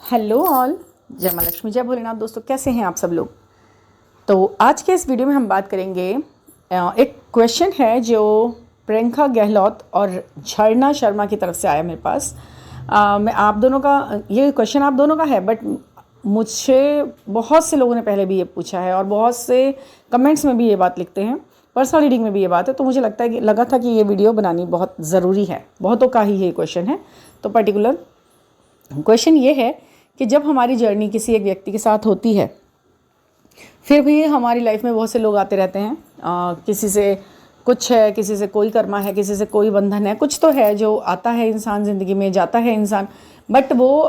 Hello all, जय माँ लक्ष्मी, जय भोलेनाथ। दोस्तों, कैसे हैं आप सब लोग। तो आज के इस वीडियो में हम बात करेंगे, एक क्वेश्चन है जो प्रियंका गहलोत और झरना शर्मा की तरफ से आया मेरे पास। मैं आप दोनों का, ये क्वेश्चन आप दोनों का है, बट मुझसे बहुत से लोगों ने पहले भी ये पूछा है और बहुत से कमेंट्स में भी ये बात लिखते हैं, पर्सनल रीडिंग में भी ये बात है। तो मुझे लगा था कि ये वीडियो बनानी बहुत ज़रूरी है, बहुतों का ही ये क्वेश्चन है। तो पर्टिकुलर क्वेश्चन ये है कि जब हमारी जर्नी किसी एक व्यक्ति के साथ होती है, फिर भी हमारी लाइफ में बहुत से लोग आते रहते हैं। किसी से कुछ है, किसी से कोई कर्मा है, किसी से कोई बंधन है, कुछ तो है जो आता है इंसान ज़िंदगी में, जाता है इंसान। बट वो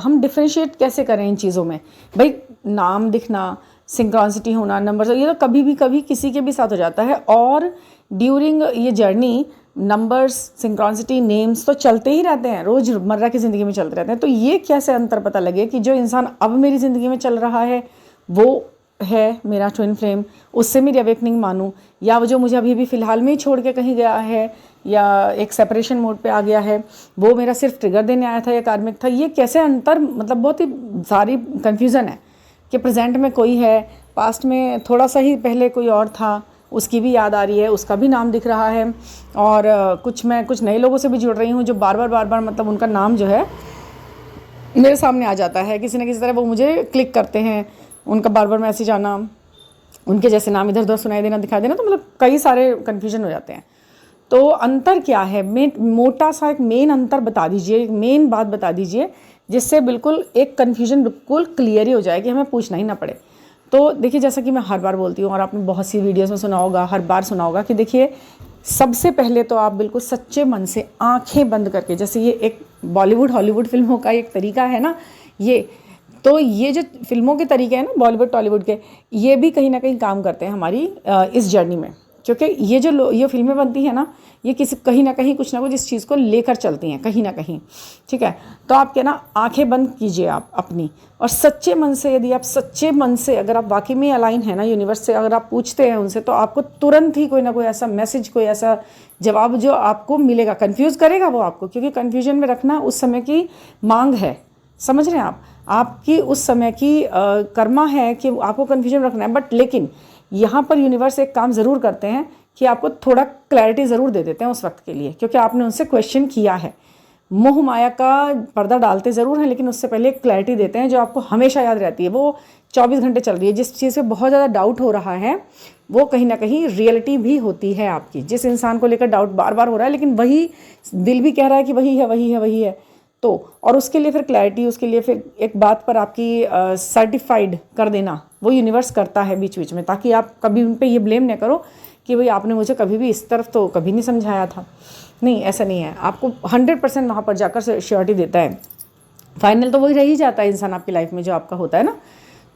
हम डिफ्रेंशिएट कैसे करें इन चीज़ों में। भाई, नाम दिखना, सिंक्रॉनिसिटी होना, नंबर, ये तो कभी किसी के भी साथ हो जाता है। और ड्यूरिंग ये जर्नी नंबर्स, सिंक्रॉनिसिटी, नेम्स तो चलते ही रहते हैं, रोज़मर्रा की ज़िंदगी में चलते रहते हैं। तो ये कैसे अंतर पता लगे कि जो इंसान अब मेरी ज़िंदगी में चल रहा है वो है मेरा ट्विन फ्लेम, उससे मेरी अवेकनिंग मानूं, या वो जो मुझे अभी भी फ़िलहाल में ही छोड़ के कहीं गया है या एक सेपरेशन मोड पे आ गया है, वो मेरा सिर्फ ट्रिगर देने आया था या कार्मिक था। ये कैसे अंतर, मतलब बहुत ही सारी कन्फ्यूज़न है कि प्रेजेंट में कोई है, पास्ट में थोड़ा सा ही पहले कोई और था, उसकी भी याद आ रही है, उसका भी नाम दिख रहा है। और मैं कुछ नए लोगों से भी जुड़ रही हूँ जो बार बार मतलब उनका नाम जो है मेरे सामने आ जाता है, किसी न किसी तरह वो मुझे क्लिक करते हैं, उनका बार बार मैसेज आना, उनके जैसे नाम इधर उधर सुनाई देना, दिखाई देना। तो मतलब कई सारे कन्फ्यूजन हो जाते हैं। तो अंतर क्या है, मोटा सा एक मेन अंतर बता दीजिए, एक मेन बात बता दीजिए, जिससे बिल्कुल एक कन्फ्यूजन बिल्कुल क्लियर ही हो जाए कि हमें पूछना ही ना पड़े। तो देखिए, जैसा कि मैं हर बार बोलती हूँ और आपने बहुत सी वीडियोस में सुना होगा, हर बार सुना होगा कि देखिए, सबसे पहले तो आप बिल्कुल सच्चे मन से आंखें बंद करके, जैसे ये एक बॉलीवुड हॉलीवुड फिल्मों का एक तरीका है ना, ये जो फिल्मों के तरीके हैं ना, बॉलीवुड टॉलीवुड के, ये भी कहीं ना कहीं काम करते हैं हमारी इस जर्नी में। क्योंकि ये फिल्में बनती हैं ना, ये कहीं ना कहीं कुछ ना कुछ इस चीज़ को लेकर चलती हैं, कहीं ना कहीं। ठीक है, तो आप क्या ना, आंखें बंद कीजिए आप अपनी, और सच्चे मन से, यदि आप सच्चे मन से, अगर आप वाकई में अलाइन है ना यूनिवर्स से, अगर आप पूछते हैं उनसे, तो आपको तुरंत ही कोई ना कोई ऐसा मैसेज, कोई ऐसा जवाब जो आपको मिलेगा। कन्फ्यूज़ करेगा वो आपको, क्योंकि कन्फ्यूजन में रखना उस समय की मांग है, समझ रहे हैं आप, आपकी उस समय की कर्मा है कि आपको कन्फ्यूजन रखना है। बट लेकिन यहाँ पर यूनिवर्स एक काम ज़रूर करते हैं कि आपको थोड़ा क्लैरिटी ज़रूर दे देते हैं उस वक्त के लिए, क्योंकि आपने उनसे क्वेश्चन किया है। मोह माया का पर्दा डालते ज़रूर हैं, लेकिन उससे पहले क्लैरिटी देते हैं जो आपको हमेशा याद रहती है। वो 24 घंटे चल रही है। जिस चीज़ पे बहुत ज़्यादा डाउट हो रहा है, वो कहीं ना कहीं रियलिटी भी होती है आपकी। जिस इंसान को लेकर डाउट बार बार हो रहा है, लेकिन वही दिल भी कह रहा है कि वही है, वही है, वही है। तो और उसके लिए फिर क्लैरिटी, उसके लिए फिर एक बात पर आपकी सर्टिफाइड कर देना, वो यूनिवर्स करता है बीच बीच में, ताकि आप कभी उन पे ये ब्लेम न करो कि भाई आपने मुझे कभी भी इस तरफ तो कभी नहीं समझाया था। नहीं, ऐसा नहीं है। आपको 100% वहाँ पर जाकर श्योरिटी देता है। फाइनल तो वही रह ही जाता है इंसान आपकी लाइफ में, जो आपका होता है ना।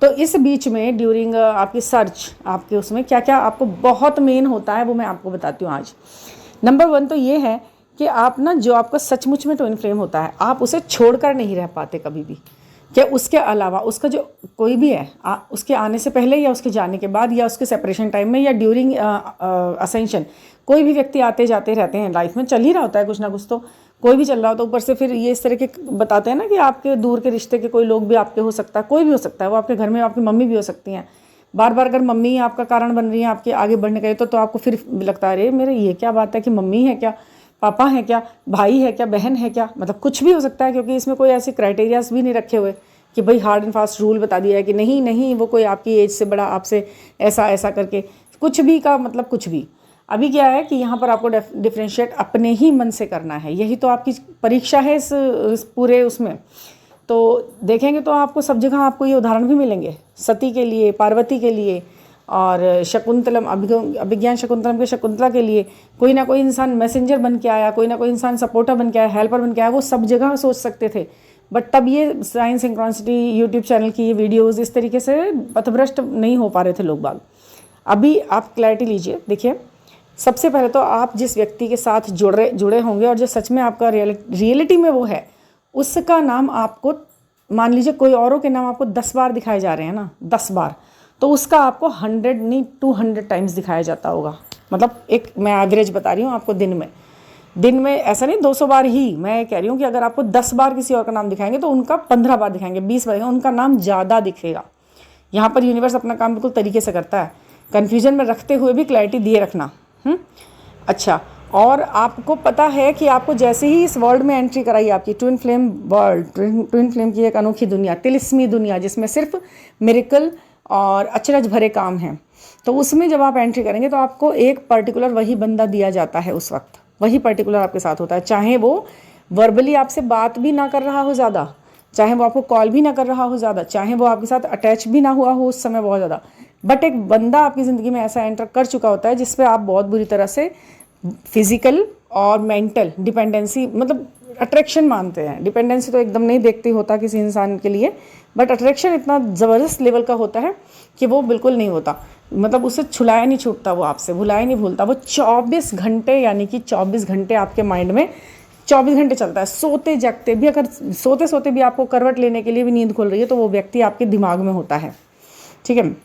तो इस बीच में ड्यूरिंग आपकी सर्च, आपके उसमें क्या क्या आपको बहुत मेन होता है, वो मैं आपको बताती हूँ आज। नंबर 1 तो ये है कि आप ना, जो आपका सचमुच में ट्विन फ्लेम होता है, आप उसे छोड़कर नहीं रह पाते कभी भी। क्या उसके अलावा उसका जो कोई भी है, उसके आने से पहले या उसके जाने के बाद या उसके सेपरेशन टाइम में या ड्यूरिंग असेंशन, कोई भी व्यक्ति आते जाते रहते हैं लाइफ में, चल ही रहा होता है कुछ ना कुछ। तो कोई भी चल रहा होता है, ऊपर से फिर ये इस तरह के बताते हैं ना कि आपके दूर के रिश्ते के कोई लोग भी आपके हो सकता है, कोई भी हो सकता है। वो आपके घर में आपकी मम्मी भी हो सकती हैं। बार बार अगर मम्मी आपका कारण बन रही है आपके आगे बढ़ने के लिए, तो आपको फिर लगता है, अरे मेरे ये क्या बात है कि मम्मी है क्या, पापा है क्या, भाई है क्या, बहन है क्या, मतलब कुछ भी हो सकता है। क्योंकि इसमें कोई ऐसे क्राइटेरियाज भी नहीं रखे हुए कि भाई हार्ड एंड फास्ट रूल बता दिया है कि नहीं नहीं, वो कोई आपकी एज से बड़ा, आपसे ऐसा ऐसा करके कुछ भी का मतलब कुछ भी। अभी क्या है कि यहाँ पर आपको डिफ्रेंशिएट अपने ही मन से करना है। यही तो आपकी परीक्षा है इस पूरे उसमें। तो देखेंगे तो आपको सब जगह आपको ये उदाहरण भी मिलेंगे, सती के लिए, पार्वती के लिए, और शकुंतलम, अभिज्ञान शकुंतलम के शकुंतला के लिए कोई ना कोई इंसान मैसेंजर बन के आया, कोई ना कोई इंसान सपोर्टर बन के आया, हेल्पर बन के आया। वो सब जगह सोच सकते थे, बट तब ये साइंस सिंक्रोनिसिटी यूट्यूब चैनल की ये वीडियोज़ इस तरीके से पथभ्रष्ट नहीं हो पा रहे थे लोग बाग। अभी आप क्लैरिटी लीजिए। देखिए, सबसे पहले तो आप जिस व्यक्ति के साथ जुड़े होंगे और जो सच में आपका रियलिटी में वो है, उसका नाम आपको, मान लीजिए कोई औरों के नाम आपको 10 बार दिखाए जा रहे हैं ना, 10 बार, तो उसका आपको 100 नहीं 200 टाइम्स दिखाया जाता होगा। मतलब एक मैं एवरेज बता रही हूँ आपको दिन में। दिन में ऐसा नहीं 200 बार ही, मैं कह रही हूँ कि अगर आपको 10 बार किसी और का नाम दिखाएंगे तो उनका 15 बार दिखाएंगे, 20 बार दिखाएंगे, उनका नाम ज़्यादा दिखेगा। यहाँ पर यूनिवर्स अपना काम बिल्कुल तरीके से करता है, कन्फ्यूजन में रखते हुए भी क्लैरिटी दिए रखना। अच्छा, और आपको पता है कि आपको जैसे ही इस वर्ल्ड में एंट्री कराई, आपकी twin flame world, twin flame की एक अनोखी दुनिया, तिलिस्मी दुनिया, जिसमें सिर्फ मिरेकल और अचरज भरे काम हैं, तो उसमें जब आप एंट्री करेंगे तो आपको एक पर्टिकुलर वही बंदा दिया जाता है, उस वक्त वही पर्टिकुलर आपके साथ होता है, चाहे वो वर्बली आपसे बात भी ना कर रहा हो ज़्यादा, चाहे वो आपको कॉल भी ना कर रहा हो ज़्यादा, चाहे वो आपके साथ अटैच भी ना हुआ हो उस समय बहुत ज़्यादा, बट एक बंदा आपकी ज़िंदगी में ऐसा एंटर कर चुका होता है जिस पे आप बहुत बुरी तरह से फिजिकल और मेंटल डिपेंडेंसी, मतलब अट्रैक्शन मानते हैं। डिपेंडेंसी तो एकदम नहीं देखते होता किसी इंसान के लिए, बट अट्रैक्शन इतना ज़बरदस्त लेवल का होता है कि वो बिल्कुल नहीं होता, मतलब उससे छुलाया नहीं छूटता, वो आपसे भुलाया नहीं भूलता। वो 24 घंटे, यानी कि 24 घंटे आपके माइंड में 24 घंटे चलता है, सोते जगते भी। अगर सोते सोते भी आपको करवट लेने के लिए भी नींद खुल रही है तो वो व्यक्ति आपके दिमाग में होता है, ठीक है।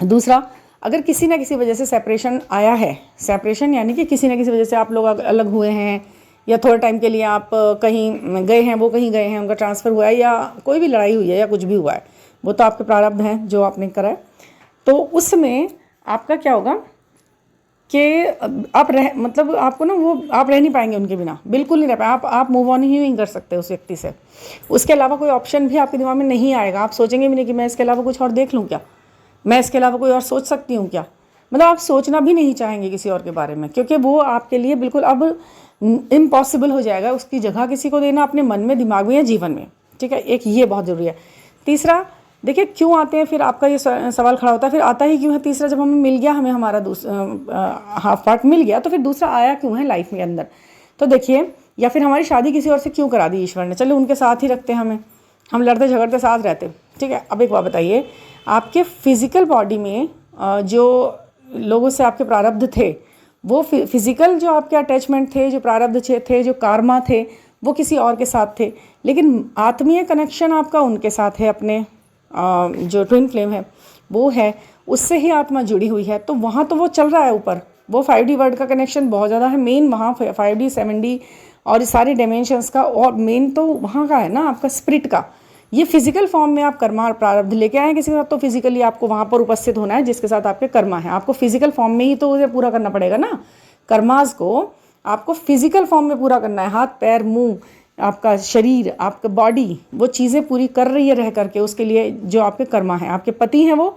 दूसरा, अगर किसी ना किसी वजह से सेपरेशन आया है, सेपरेशन यानी कि किसी ना किसी वजह से आप लोग अलग हुए हैं, या थोड़े टाइम के लिए आप कहीं गए हैं, वो कहीं गए हैं, उनका ट्रांसफ़र हुआ है, या कोई भी लड़ाई हुई है या कुछ भी हुआ है, वो तो आपके प्रारब्ध हैं जो आपने करा है, तो उसमें आपका क्या होगा कि आप मतलब आपको ना वो आप रह नहीं पाएंगे उनके बिना, बिल्कुल नहीं रह पाए आप मूव ऑन ही नहीं कर सकते उस व्यक्ति से। उसके अलावा कोई ऑप्शन भी आपके दिमाग में नहीं आएगा, आप सोचेंगे भी नहीं कि मैं इसके अलावा कुछ और देख लूँ क्या, मैं इसके अलावा कोई और सोच सकती हूँ क्या, मतलब आप सोचना भी नहीं चाहेंगे किसी और के बारे में, क्योंकि वो आपके लिए बिल्कुल अब इम्पॉसिबल हो जाएगा उसकी जगह किसी को देना अपने मन में, दिमाग में या जीवन में, ठीक है। एक ये बहुत ज़रूरी है। तीसरा, देखिए क्यों आते हैं, फिर आपका ये सवाल खड़ा होता है, फिर आता ही क्यों है। तीसरा, जब हमें मिल गया, हमें हमारा हाफ पार्ट मिल गया, तो फिर दूसरा आया क्यों है लाइफ में अंदर। तो देखिए, या फिर हमारी शादी किसी और से क्यों करा दी ईश्वर ने, चलो उनके साथ ही रखते हैं, हम लड़ते झगड़ते साथ रहते, ठीक है। अब एक बात बताइए, आपके फिजिकल बॉडी में जो लोगों से आपके प्रारब्ध थे, वो फिजिकल जो आपके अटैचमेंट थे, जो प्रारब्ध थे, जो कार्मा थे, वो किसी और के साथ थे, लेकिन आत्मीय कनेक्शन आपका उनके साथ है, अपने जो ट्विन फ्लेम है वो है, उससे ही आत्मा जुड़ी हुई है। तो वहाँ तो वो चल रहा है ऊपर, वो 5D वर्ल्ड का कनेक्शन बहुत ज़्यादा है, मेन वहाँ 5D 7D और सारी डायमेंशंस का, और मेन तो वहाँ का है ना आपका स्पिरिट का। ये फिजिकल फॉर्म में आप कर्मा और प्रारब्ध लेके आए हैं किसी के साथ, तो फिजिकली आपको वहाँ पर उपस्थित होना है जिसके साथ आपके कर्मा है, आपको फिजिकल फॉर्म में ही तो उसे पूरा करना पड़ेगा ना। कर्माज को आपको फिजिकल फॉर्म में पूरा करना है, हाथ पैर मुँह, आपका शरीर, आपका बॉडी, वो चीज़ें पूरी कर रही है रह करके, उसके लिए जो आपके कर्मा हैं, आपके पति हैं वो,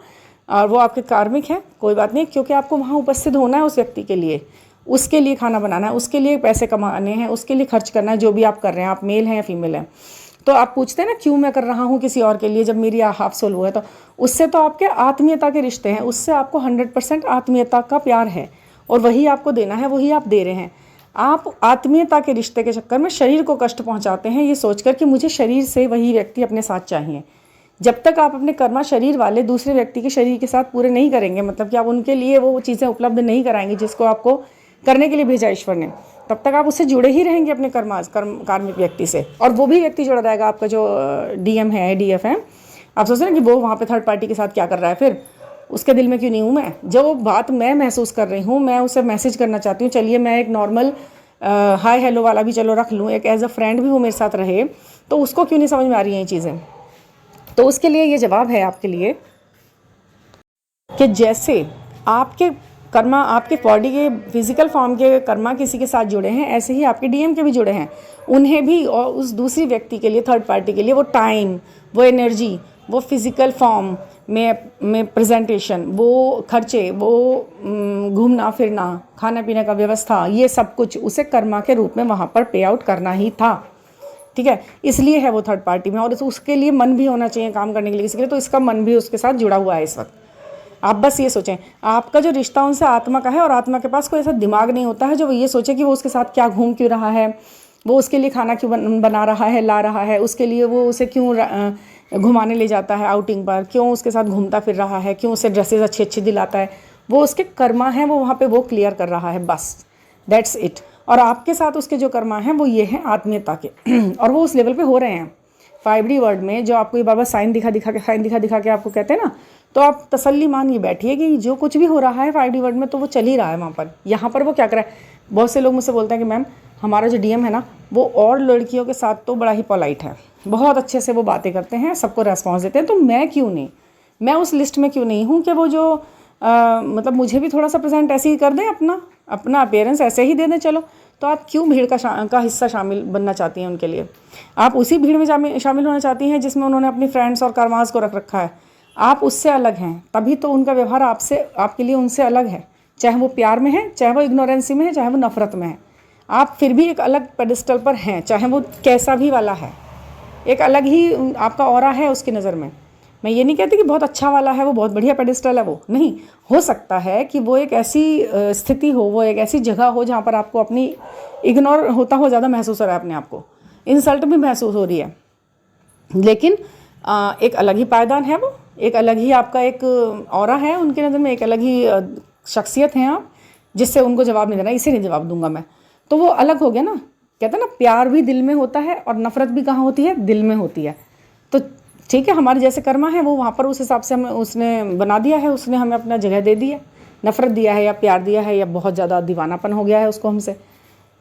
और वो आपके कार्मिक हैं, कोई बात नहीं, क्योंकि आपको वहाँ उपस्थित होना है उस व्यक्ति के लिए, उसके लिए खाना बनाना है, उसके लिए पैसे कमाने हैं, उसके लिए खर्च करना है, जो भी आप कर रहे हैं, आप मेल हैं या फीमेल हैं। तो आप पूछते हैं ना क्यों मैं कर रहा हूँ किसी और के लिए, जब मेरी हाफ सोल हुआ है, तो उससे तो आपके आत्मीयता के रिश्ते हैं, उससे आपको 100% आत्मीयता का प्यार है, और वही आपको देना है, वही आप दे रहे हैं। आप आत्मीयता के रिश्ते के चक्कर में शरीर को कष्ट पहुंचाते हैं, ये सोचकर कि मुझे शरीर से वही व्यक्ति अपने साथ चाहिए। जब तक आप अपने कर्मा शरीर वाले दूसरे व्यक्ति के शरीर के साथ पूरे नहीं करेंगे, मतलब कि आप उनके लिए वो चीज़ें उपलब्ध नहीं कराएंगे जिसको आपको करने के लिए भेजा ईश्वर ने, तब तक आप उससे जुड़े ही रहेंगे अपने कार्मिक व्यक्ति से, और वो भी व्यक्ति जुड़ा रहेगा आपका जो DM है, DF है। आप सोच रहे हैं कि वो वहाँ पर थर्ड पार्टी के साथ क्या कर रहा है, फिर उसके दिल में क्यों नहीं हूँ मैं, जो वो बात मैं महसूस कर रही हूँ, मैं उसे मैसेज करना चाहती हूँ, चलिए मैं एक नॉर्मल हाय हेलो वाला भी चलो रख लूँ, एक एज अ फ्रेंड भी वो मेरे साथ रहे, तो उसको क्यों नहीं समझ में आ रही हैं ये चीज़ें। तो उसके लिए ये जवाब है आपके लिए कि जैसे आपके कर्मा, आपके बॉडी के फिजिकल फॉर्म के कर्मा किसी के साथ जुड़े हैं, ऐसे ही आपके DM के भी जुड़े हैं, उन्हें भी और उस दूसरी व्यक्ति के लिए, थर्ड पार्टी के लिए, वो टाइम, वो एनर्जी, वो फिज़िकल फॉर्म में प्रेजेंटेशन, वो खर्चे, वो घूमना फिरना, खाना पीने का व्यवस्था, ये सब कुछ उसे कर्मा के रूप में वहाँ पर पे आउट करना ही था, ठीक है। इसलिए है वो थर्ड पार्टी में, और उसके लिए मन भी होना चाहिए काम करने के लिए किसी के लिए, तो इसका मन भी उसके साथ जुड़ा हुआ है इस वक्त। आप बस ये सोचें, आपका जो रिश्ता उनसे आत्मा का है, और आत्मा के पास कोई ऐसा दिमाग नहीं होता है जो वो ये सोचे कि वो उसके साथ क्या घूम क्यों रहा है, वो उसके लिए खाना क्यों बना रहा है, ला रहा है, उसके लिए वो उसे क्यों घुमाने ले जाता है आउटिंग पर, क्यों उसके साथ घूमता फिर रहा है, क्यों उसे ड्रेसेस अच्छी अच्छी दिलाता है, वो उसके कर्मा हैं, वो वहाँ पे वो क्लियर कर रहा है, बस दैट्स इट। और आपके साथ उसके जो कर्मा हैं वो ये हैं आत्मीयता के और वो उस लेवल पे हो रहे हैं 5D वर्ल्ड में, जो आपको ये बाबा साइन दिखा दिखा के आपको कहते हैं ना, तो आप तसल्ली मानिए बैठिए कि जो कुछ भी हो रहा है 5D वर्ल्ड में तो वो चल ही रहा है वहाँ पर। यहाँ पर वो क्या कर रहा है, बहुत से लोग मुझसे बोलते हैं कि मैम हमारा जो डीएम है ना, वो और लड़कियों के साथ तो बड़ा ही पोलाइट है, बहुत अच्छे से वो बातें करते हैं, सबको रेस्पॉन्स देते हैं। तो मैं क्यों नहीं, मैं उस लिस्ट में क्यों नहीं हूँ कि वो जो मतलब मुझे भी थोड़ा सा प्रेजेंट ऐसे ही कर दें, अपना अपीयरेंस ऐसे ही दे दें। चलो, तो आप क्यों भीड़ का हिस्सा शामिल बनना चाहती हैं उनके लिए? आप उसी भीड़ में शामिल होना चाहती हैं जिसमें उन्होंने अपनी फ्रेंड्स और कारवांस को रख रखा है। आप उससे अलग हैं, तभी तो उनका व्यवहार आपके लिए उनसे अलग है। चाहे वो प्यार में है, चाहे वो इग्नोरेंसी में है, चाहे वो नफरत में है, आप फिर भी एक अलग पेडिस्टल पर हैं, चाहे वो कैसा भी वाला है। एक अलग ही आपका ऑरा है उसकी नज़र में। मैं ये नहीं कहती कि बहुत अच्छा वाला है वो, बहुत बढ़िया पेडिस्टल है वो, नहीं। हो सकता है कि वो एक ऐसी स्थिति हो, वो एक ऐसी जगह हो जहाँ पर आपको अपनी इग्नोर होता हो ज़्यादा महसूस हो रहा है, अपने आप को इंसल्ट भी महसूस हो रही है, लेकिन एक अलग ही पायदान है वो, एक अलग ही आपका एक ऑरा है उनकी नज़र में, एक अलग ही शख्सियत हैं आप, जिससे उनको जवाब नहीं देना, इसे नहीं जवाब दूंगा मैं। तो वो अलग हो गया ना। कहते हैं ना, प्यार भी दिल में होता है और नफरत भी कहाँ होती है? दिल में होती है। तो ठीक है, हमारे जैसे कर्मा है वो वहाँ पर उस हिसाब से हमें उसने बना दिया है, उसने हमें अपना जगह दे दी है। नफरत दिया है या प्यार दिया है या बहुत ज़्यादा दीवानापन हो गया है उसको हमसे।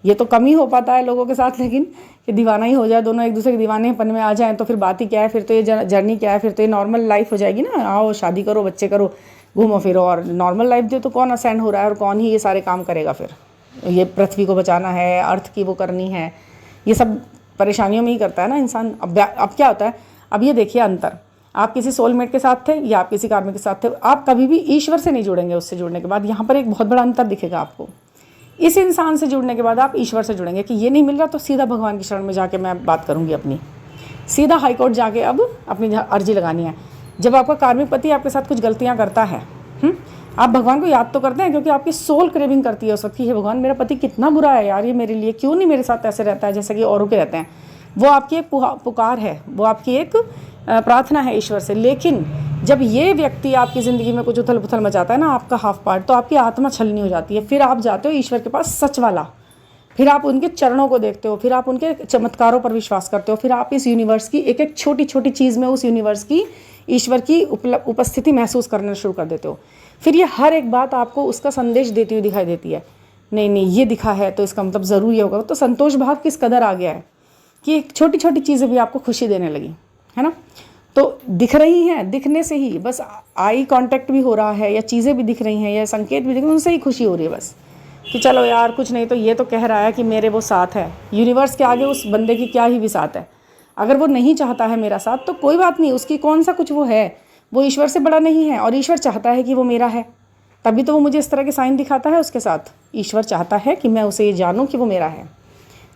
ये तो कम ही हो पाता है लोगों के साथ, लेकिन कि दीवाना ही हो जाए, दोनों एक दूसरे के दीवानेपन में आ जाएं, तो फिर बात ही क्या है? फिर तो ये जर्नी क्या है? फिर तो ये नॉर्मल लाइफ हो जाएगी ना। आओ शादी करो, बच्चे करो, घूमो फिरो, और नॉर्मल लाइफ जो तो कौन असेंड हो रहा है और कौन ही ये सारे काम करेगा? फिर ये पृथ्वी को बचाना है, अर्थ की वो करनी है, ये सब परेशानियों में ही करता है ना इंसान। अब क्या होता है, अब ये देखिए अंतर, आप किसी सोलमेट के साथ थे या आप किसी कार्मिक के साथ थे, आप कभी भी ईश्वर से नहीं जुड़ेंगे। उससे जुड़ने के बाद यहाँ पर एक बहुत बड़ा अंतर दिखेगा आपको। इस इंसान से जुड़ने के बाद आप ईश्वर से जुड़ेंगे कि ये नहीं मिल रहा तो सीधा भगवान की शरण में जाके मैं बात करूँगी अपनी, सीधा हाईकोर्ट जाके अब अपनी अर्जी लगानी है। जब आपका कार्मिक पति आपके साथ कुछ गलतियाँ करता है, आप भगवान को याद तो करते हैं, क्योंकि आपकी सोल क्रेविंग करती है उस वक्त कि हे भगवान, मेरा पति कितना बुरा है यार, ये मेरे लिए क्यों नहीं मेरे साथ ऐसे रहता है जैसे कि औरों के रहते हैं। वो आपकी एक पुकार है, वो आपकी एक प्रार्थना है ईश्वर से। लेकिन जब ये व्यक्ति आपकी ज़िंदगी में कुछ उथल पुथल मचाता है ना, आपका हाफ पार्ट, तो आपकी आत्मा छलनी हो जाती है। फिर आप जाते हो ईश्वर के पास सच वाला, फिर आप उनके चरणों को देखते हो, फिर आप उनके चमत्कारों पर विश्वास करते हो, फिर आप इस यूनिवर्स की एक एक छोटी छोटी चीज़ में उस यूनिवर्स की, ईश्वर की उपस्थिति महसूस करना शुरू कर देते हो। फिर ये हर एक बात आपको उसका संदेश देती हुई दिखाई देती है। नहीं ये दिखा है तो इसका मतलब ज़रूर ये होगा। तो संतोष भाव किस कदर आ गया है कि एक छोटी छोटी चीज़ें भी आपको खुशी देने लगी, है ना। तो दिख रही हैं, दिखने से ही बस आई कांटेक्ट भी हो रहा है, या चीज़ें भी दिख रही हैं, या संकेत भी दिख रहे हैं, उनसे ही खुशी हो रही है बस, कि चलो यार कुछ नहीं तो ये तो कह रहा है कि मेरे वो साथ है। यूनिवर्स के आगे उस बंदे की क्या ही भी साथ है। अगर वो नहीं चाहता है मेरा साथ तो कोई बात नहीं, उसकी कौन सा कुछ वो है, वो ईश्वर से बड़ा नहीं है, और ईश्वर चाहता है कि वो मेरा है, तभी तो वो मुझे इस तरह के साइन दिखाता है उसके साथ। ईश्वर चाहता है कि मैं उसे ये जानूँ कि वो मेरा है।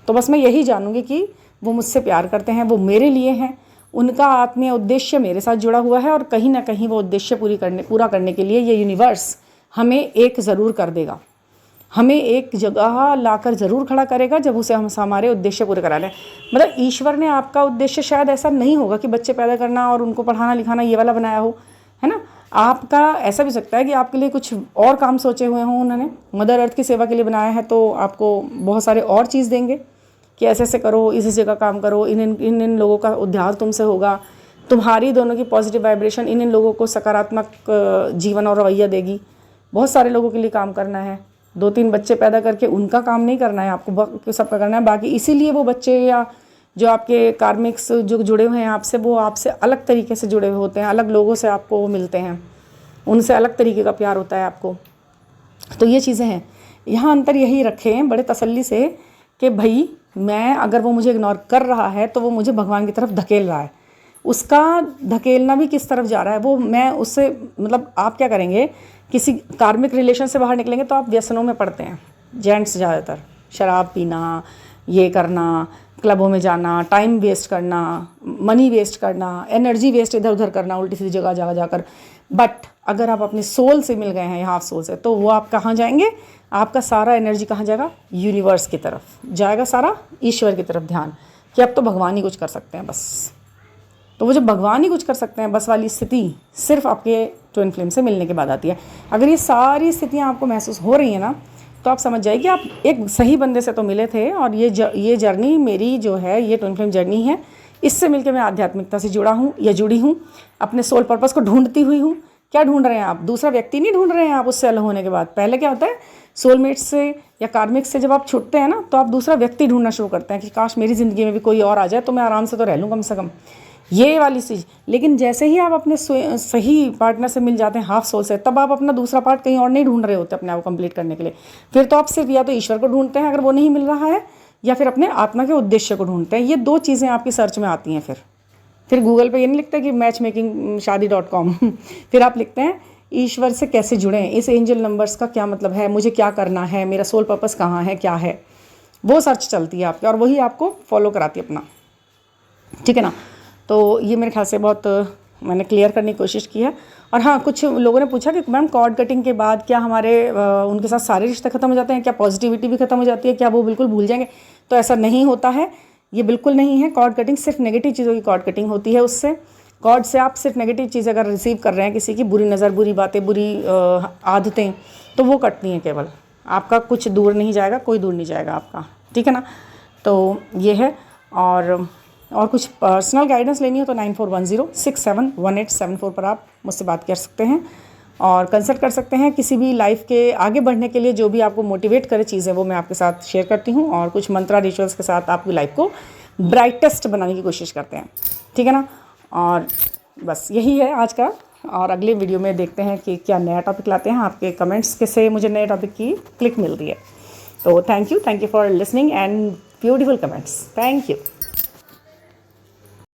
तो बस मैं यही जानूँगी कि वो मुझसे प्यार करते हैं, वो मेरे लिए हैं, उनका आत्मीय उद्देश्य मेरे साथ जुड़ा हुआ है, और कहीं ना कहीं वो उद्देश्य पूरा करने के लिए ये यूनिवर्स हमें एक ज़रूर कर देगा, हमें एक जगह लाकर ज़रूर खड़ा करेगा जब उसे हम हमारे उद्देश्य पूरे करा लें। मतलब ईश्वर ने आपका उद्देश्य शायद ऐसा नहीं होगा कि बच्चे पैदा करना और उनको पढ़ाना लिखाना ये वाला बनाया हो, है ना। आपका ऐसा भी सकता है कि आपके लिए कुछ और काम सोचे हुए हों उन्होंने, मदर अर्थ की सेवा के लिए बनाया है, तो आपको बहुत सारे और चीज़ देंगे कि ऐसे ऐसे करो, इस जगह काम करो, इन लोगों का उद्धार तुमसे होगा, तुम्हारी दोनों की पॉजिटिव वाइब्रेशन इन लोगों को सकारात्मक जीवन और रवैया देगी। बहुत सारे लोगों के लिए काम करना है, 2-3 बच्चे पैदा करके उनका काम नहीं करना है आपको, सबका करना है बाकी। इसीलिए वो बच्चे या जो आपके कार्मिक्स जो जुड़े हुए हैं आपसे, वो आपसे अलग तरीके से जुड़े हुए होते हैं, अलग लोगों से आपको वो मिलते हैं, उनसे अलग तरीके का प्यार होता है आपको। तो ये चीज़ें हैं, यहाँ अंतर यही रखें बड़े तसल्ली से कि भाई मैं, अगर वो मुझे इग्नोर कर रहा है तो वो मुझे भगवान की तरफ धकेल रहा है। उसका धकेलना भी किस तरफ जा रहा है वो, मैं उससे मतलब आप क्या करेंगे, किसी कार्मिक रिलेशन से बाहर निकलेंगे तो आप व्यसनों में पड़ते हैं, जेंट्स ज़्यादातर, शराब पीना, ये करना, क्लबों में जाना, टाइम वेस्ट करना, मनी वेस्ट करना, एनर्जी वेस्ट इधर उधर करना उल्टी सीधी जगह जाकर। बट अगर आप अपने सोल से मिल गए हैं, यहाँ सोल से, तो वो आप कहाँ जाएंगे, आपका सारा एनर्जी कहाँ जाएगा, यूनिवर्स की तरफ जाएगा, सारा ईश्वर की तरफ ध्यान, कि अब तो भगवान ही कुछ कर सकते हैं बस। तो वो जो भगवान ही कुछ कर सकते हैं बस वाली स्थिति सिर्फ आपके ट्विन फ्लेम से मिलने के बाद आती है। अगर ये सारी स्थितियाँ आपको महसूस हो रही हैं ना, तो आप समझ जाइए कि आप एक सही बंदे से तो मिले थे, और ये जर्नी मेरी जो है, ये ट्विन फ्लेम जर्नी है, इससे मिलकर मैं आध्यात्मिकता से जुड़ा हूँ या जुड़ी हूँ, अपने सोल पर्पस को ढूंढती हुई हूँ क्या ढूंढ रहे हैं आप? दूसरा व्यक्ति नहीं ढूंढ रहे हैं आप उससे अलग होने के बाद। पहले क्या होता है, सोलमेट से या कार्मिक से जब आप छूटते हैं ना, तो आप दूसरा व्यक्ति ढूंढना शुरू करते हैं कि काश मेरी ज़िंदगी में भी कोई और आ जाए तो मैं आराम से तो रह लूँ कम से कम, ये वाली चीज़। लेकिन जैसे ही आप अपने सही पार्टनर से मिल जाते हैं हाफ सोल से, तब आप अपना दूसरा पार्ट कहीं और नहीं ढूंढ रहे होते अपने आप को कंप्लीट करने के लिए। फिर तो आप सिर्फ या तो ईश्वर को ढूंढते हैं अगर वो नहीं मिल रहा है, या फिर अपने आत्मा के उद्देश्य को ढूंढते हैं। ये दो चीज़ें आपकी सर्च में आती हैं। फिर गूगल पे ये नहीं लिखता कि matchmakingshadi.com फिर आप लिखते हैं ईश्वर से कैसे जुड़ें, इस एंजल नंबर्स का क्या मतलब है, मुझे क्या करना है, मेरा सोल पर्पस कहाँ है, क्या है, वो सर्च चलती है आपकी और वही आपको फॉलो कराती है अपना। ठीक है ना? तो ये मेरे ख्याल से बहुत मैंने क्लियर करने की कोशिश की है। और हाँ, कुछ लोगों ने पूछा कि मैम कॉर्ड कटिंग के बाद क्या हमारे उनके साथ सारे रिश्ते ख़त्म हो जाते हैं, क्या पॉजिटिविटी भी ख़त्म हो जाती है, क्या वो बिल्कुल भूल जाएंगे? तो ऐसा नहीं होता है, ये बिल्कुल नहीं है। कॉर्ड कटिंग सिर्फ नेगेटिव चीज़ों की कॉर्ड कटिंग होती है। उससे कॉर्ड से आप सिर्फ नेगेटिव चीज़ अगर रिसीव कर रहे हैं, किसी की बुरी नज़र, बुरी बातें, बुरी आदतें, तो वो कटती हैं केवल। आपका कुछ दूर नहीं जाएगा, कोई दूर नहीं जाएगा आपका। ठीक है ना? तो ये है। और कुछ पर्सनल गाइडेंस लेनी हो तो 9410671874 पर आप मुझसे बात कर सकते हैं और कंसल्ट कर सकते हैं। किसी भी लाइफ के आगे बढ़ने के लिए जो भी आपको मोटिवेट करे चीज़ें, वो मैं आपके साथ शेयर करती हूँ और कुछ मंत्रा रिचुअल्स के साथ आपकी लाइफ को ब्राइटेस्ट बनाने की कोशिश करते हैं। ठीक है ना? और बस यही है आज का। और अगले वीडियो में देखते हैं कि क्या नया टॉपिक लाते हैं। आपके कमेंट्स के से मुझे नए टॉपिक की क्लिक मिल रही है। तो thank you for listening and beautiful comments. Thank you.